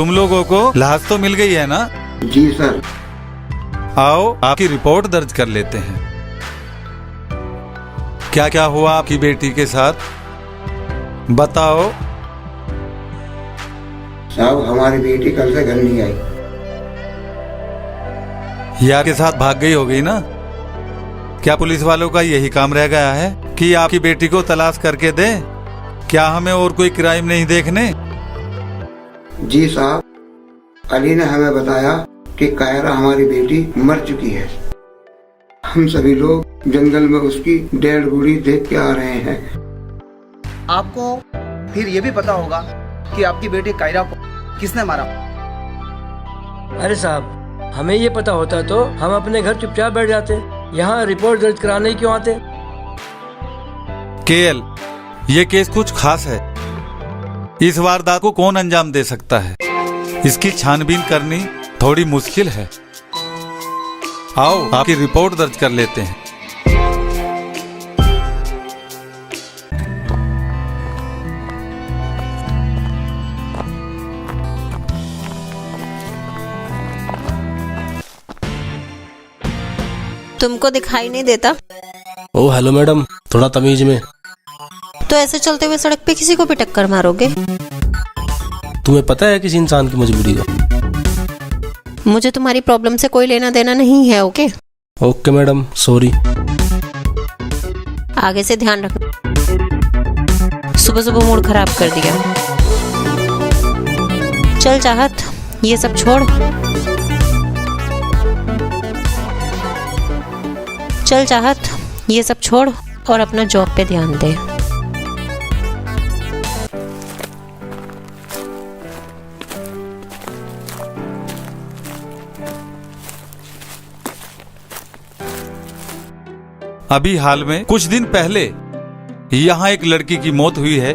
तुम लोगों को लाश तो मिल गई है ना? जी सर। आओ आपकी रिपोर्ट दर्ज कर लेते हैं। क्या क्या हुआ आपकी बेटी के साथ, बताओ। साहब हमारी बेटी कल से घर नहीं आई। या के साथ भाग गई होगी ना? क्या पुलिस वालों का यही काम रह गया है कि आपकी बेटी को तलाश करके दें? क्या हमें और कोई क्राइम नहीं देखने? जी साहब, अली ने हमें बताया कि कायरा हमारी बेटी मर चुकी है। हम सभी लोग जंगल में उसकी डेड बॉडी देख के आ रहे हैं। आपको फिर ये भी पता होगा कि आपकी बेटी कायरा को किसने मारा। अरे साहब, हमें ये पता होता तो हम अपने घर चुपचाप बैठ जाते, यहाँ रिपोर्ट दर्ज कराने क्यों आते? केएल, ये केस कुछ खास है। इस वारदात को कौन अंजाम दे सकता है, इसकी छानबीन करनी थोड़ी मुश्किल है। आओ आपकी रिपोर्ट दर्ज कर लेते हैं। तुमको दिखाई नहीं देता? ओ हेलो मैडम, थोड़ा तमीज में। तो ऐसे चलते हुए सड़क पे किसी को भी टक्कर मारोगे? तुम्हें पता है किसी इंसान की मजबूरी का? मुझे तुम्हारी प्रॉब्लम से कोई लेना देना नहीं है। Okay okay madam, sorry. आगे से ध्यान रखना। सुबह सुबह मूड खराब कर दिया। चल चाहत, ये सब छोड़। चल चाहत, ये सब छोड़ और अपना जॉब पे ध्यान दे। अभी हाल में कुछ दिन पहले यहाँ एक लड़की की मौत हुई है।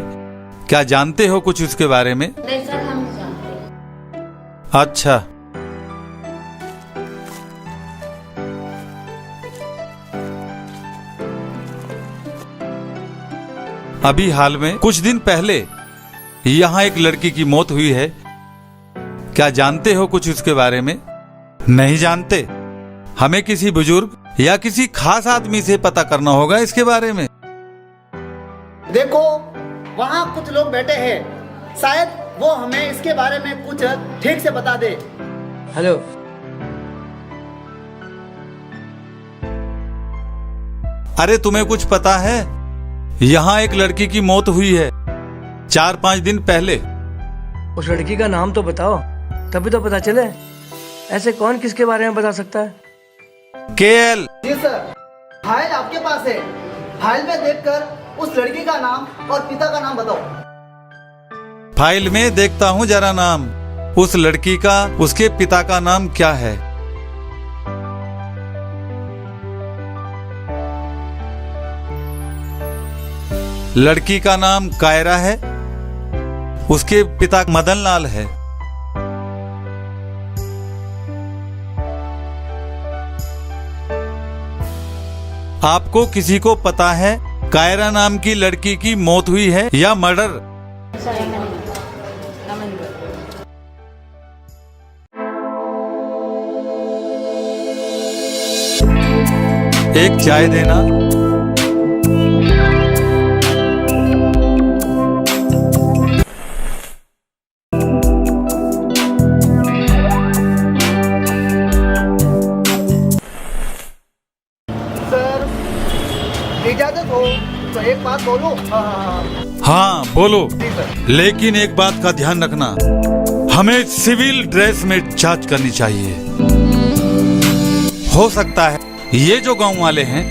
क्या जानते हो कुछ उसके बारे में? नहीं सर, हम नहीं जानते। अच्छा, अभी हाल में कुछ दिन पहले यहाँ एक लड़की की मौत हुई है। क्या जानते हो कुछ उसके बारे में? नहीं जानते? हमें किसी बुजुर्ग या किसी खास आदमी से पता करना होगा इसके बारे में। देखो, वहाँ कुछ लोग बैठे हैं, शायद वो हमें इसके बारे में कुछ ठीक से बता दे। हेलो, अरे तुम्हें कुछ पता है? यहाँ एक लड़की की मौत हुई है 4-5 दिन पहले। उस लड़की का नाम तो बताओ, तभी तो पता चले। ऐसे कौन किसके बारे में बता सकता है? केएल। जी सर, फाइल आपके पास है। फाइल में देखकर उस लड़की का नाम और पिता का नाम बताओ। फाइल में देखता हूँ जरा नाम उस लड़की का, उसके पिता का नाम क्या है? लड़की का नाम कायरा है, उसके पिता मदन लाल है। आपको किसी को पता है कायरा नाम की लड़की की मौत हुई है या मर्डर? एक चाय देना। इजाजत हो तो एक बात बोलो। हाँ बोलो, लेकिन एक बात का ध्यान रखना, हमें सिविल ड्रेस में जांच करनी चाहिए। हो सकता है ये जो गांव वाले हैं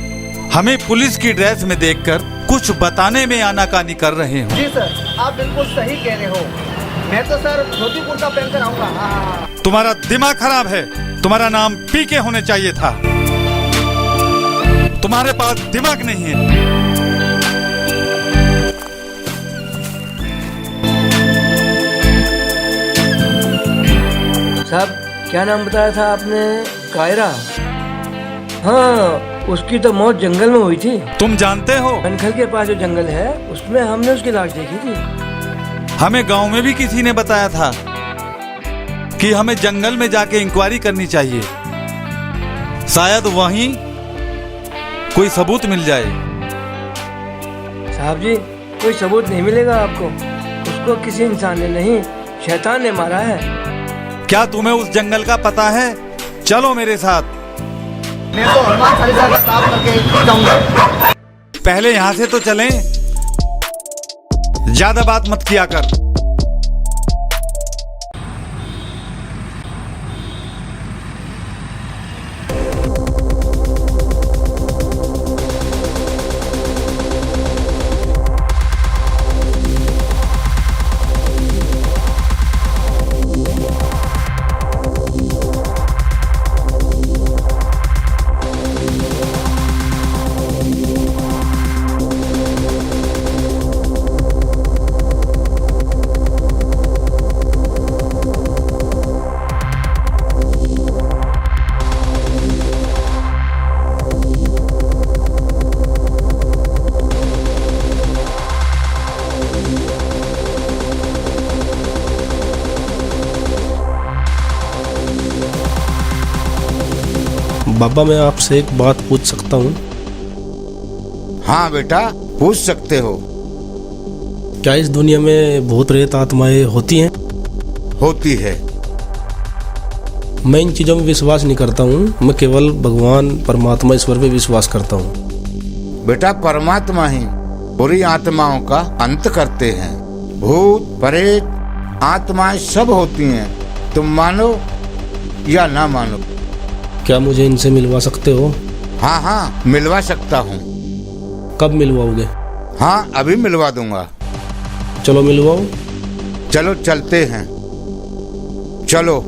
हमें पुलिस की ड्रेस में देखकर कुछ बताने में आनाकानी कर रहे हो। जी सर, आप बिल्कुल सही कह रहे हो। मैं तो सर धोती कुर्ता पहनकर आऊंगा। तुम्हारा दिमाग खराब है। तुम्हारा नाम पीके होने चाहिए था। तुम्हारे पास दिमाग नहीं है। साहब, क्या नाम बताया था आपने? कायरा? हाँ, उसकी तो मौत जंगल में हुई थी। तुम जानते हो? कनखल के पास जो जंगल है, उसमें हमने उसकी लाश देखी थी। हमें गांव में भी किसी ने बताया था। कि हमें जंगल में जाके इंक्वायरी करनी चाहिए, शायद वहीं कोई सबूत मिल जाए। साहब जी, कोई सबूत नहीं मिलेगा आपको। उसको किसी इंसान ने नहीं, शैतान ने मारा है। क्या तुम्हें उस जंगल का पता है? चलो मेरे साथ। मैं तो हनुमान चालीसा का साफ करके जाऊंगा। पहले यहाँ से तो चलें, ज्यादा बात मत किया कर। बाबा, मैं आपसे एक बात पूछ सकता हूँ? हाँ बेटा, पूछ सकते हो। क्या इस दुनिया में भूत प्रेत आत्माएं होती हैं? होती है। मैं इन चीज़ों में विश्वास नहीं करता हूँ। मैं केवल भगवान परमात्मा ईश्वर पे विश्वास करता हूँ। बेटा, परमात्मा ही बुरी आत्माओं का अंत करते हैं। भूत प्रेत आत्माएं सब होती हैं, तुम मानो या ना मानो। क्या मुझे इनसे मिलवा सकते हो? हाँ हाँ, मिलवा सकता हूँ। कब मिलवाओगे? हाँ, अभी मिलवा दूंगा। चलो मिलवाओ। चलो चलते हैं, चलो।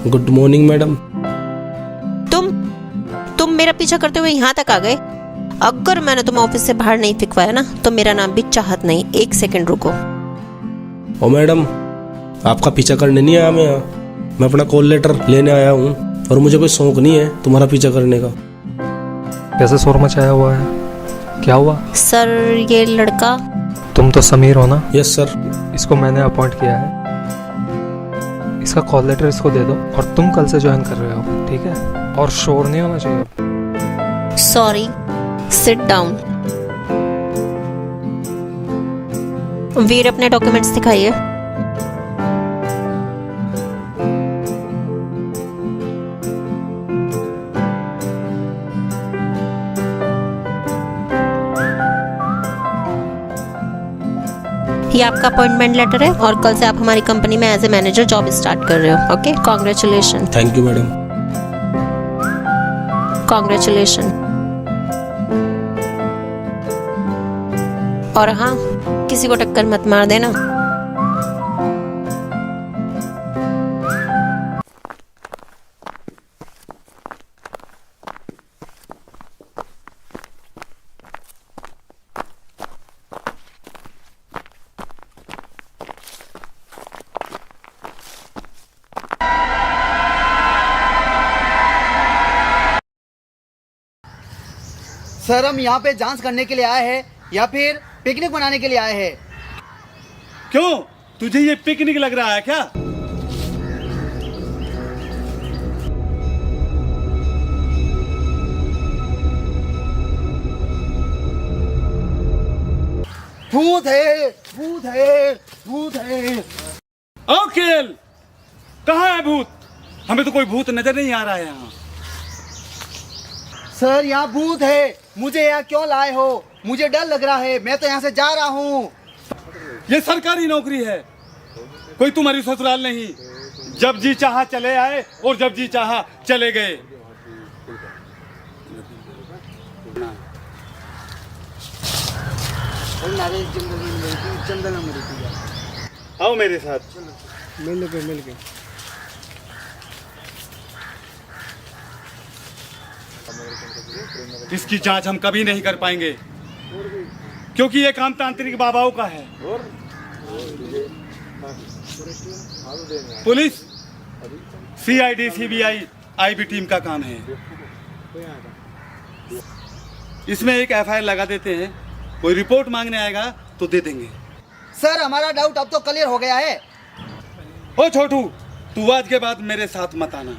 Good morning madam. तुम मेरा पीछा करते हुए यहाँ तक आ गए। अगर मैंने तुम्हें ऑफिस से बाहर नहीं फेंकवाया ना, तो मेरा नाम भी चाहत नहीं। एक सेकंड रुको। ओ मैडम, आपका पीछा करने नहीं आया मैं यहाँ। मैं अपना कॉल लेटर लेने आया हूँ और मुझे कोई शौक नहीं है तुम्हारा पीछा करने का। कैसे शोर मचाया हुआ है? क्या हुआ? सर, ये लड़का। तुम तो समीर हो ना? Yes sir. इसको मैंने अपॉइंट किया है। इसका कॉल लेटर इसको दे दो और तुम कल से ज्वाइन कर रहे हो, ठीक है? और शोर नहीं होना चाहिए। Sorry, sit down. वीर, अपने डॉक्यूमेंट्स दिखाइए। ये आपका अपॉइंटमेंट लेटर है और कल से आप हमारी कंपनी में as a manager job start कर रहे हो। Okay, congratulation. Thank you madam. Congratulation. और हाँ, किसी को टक्कर मत मार देना। सर, हम यहाँ पे जांच करने के लिए आए हैं या फिर पिकनिक मनाने के लिए आए हैं? क्यों, तुझे ये पिकनिक लग रहा है क्या? भूत है, भूत है, भूत है। अंकल, कहाँ है भूत? हमें तो कोई भूत नजर नहीं आ रहा है यहाँ। सर, यहाँ भूत है। मुझे यहाँ क्यों लाए हो? मुझे डर लग रहा है। मैं तो यहाँ से जा रहा हूँ। ये सरकारी नौकरी है, कोई तुम्हारी ससुराल नहीं। जब जी चाहा चले आए और जब जी चाहा चले गए। आओ मेरे साथ। मिल के इसकी जांच हम कभी नहीं कर पाएंगे क्योंकि ये काम तांत्रिक बाबाओं का है। Police CID CBI IB team का काम है। इसमें एक FIR लगा देते हैं, कोई रिपोर्ट मांगने आएगा तो दे देंगे। सर हमारा डाउट अब तो क्लियर हो गया है। ओ छोटू, तू आज के बाद मेरे साथ मत आना।